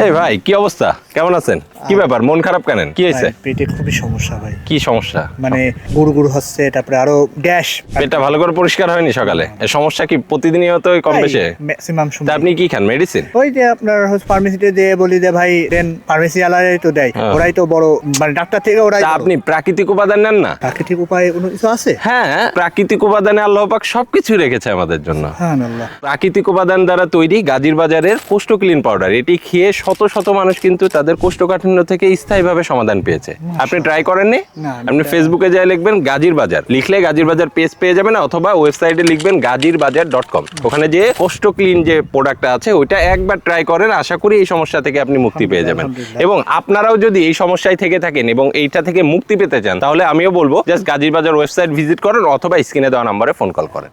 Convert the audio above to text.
এই ভাই কি অবস্থা, কেমন আছেন? কি ব্যাপার, মন খারাপ কেন? কি হয়েছে? পেটে খুবই সমস্যা ভাই। কি সমস্যা? মানে গুড় গুড় হচ্ছে, তারপরে আরো গ্যাস। পেটটা ভালো করে পরিষ্কার হয়নি সকালে? এই সমস্যা কি প্রতিদিনই হতো কম বেশি? ম্যাক্সিমাম তা সময়। আপনি কি খান, মেডিসিন? ওই যে আপনার ফার্মেসিতে দিয়ে বলি যে ভাই দেন, ফার্মেসি আলারাই তো দেয়, হ্যাঁ। ওরাই তো বড়, মানে ডাক্তার থেকে ওরাই তা বড়। আপনি প্রাকৃতিক উপাদান নেন না? প্রাকৃতিক উপায়ে কোনো কিছু আছে? হ্যাঁ, প্রাকৃতিক উপাদানে আল্লাহ পাক সবকিছু রেখেছে আমাদের জন্য। হ্যাঁ আল্লাহ। প্রাকৃতিক উপাদান দ্বারা তৈরি গাজীর বাজারের কোষ্ঠক্লিন পাউডার, এটি খেয়ে শত শত মানুষ কিন্তু তাদের কোষ্ঠকাঠিন্য থেকে স্থায়ীভাবে সমাধান পেয়েছে। আপনি ট্রাই করেননি? না, আপনি ফেসবুকে যাই লিখবেন গাজীর বাজার, লিখলে গাজীর বাজার পেজ পেয়ে যাবেন, অথবা ওয়েবসাইটে লিখবেন gazirbajar.com। ওখানে যে কোষ্ঠক্লিন যে প্রোডাক্টটা আছে ওইটা একবার ট্রাই করেন, আশা করি এই সমস্যা থেকে আপনি মুক্তি পেয়ে যাবেন। আলহামদুলিল্লাহ। এবং আপনারাও যদি এই সমস্যায় থেকে থাকেন এবং এইটা থেকে মুক্তি পেতে চান, তাহলে আমিও বলবো জাস্ট গাজীর বাজার ওয়েবসাইট ভিজিট করেন অথবা স্ক্রিনে দেওয়া নম্বরে ফোন কল করেন।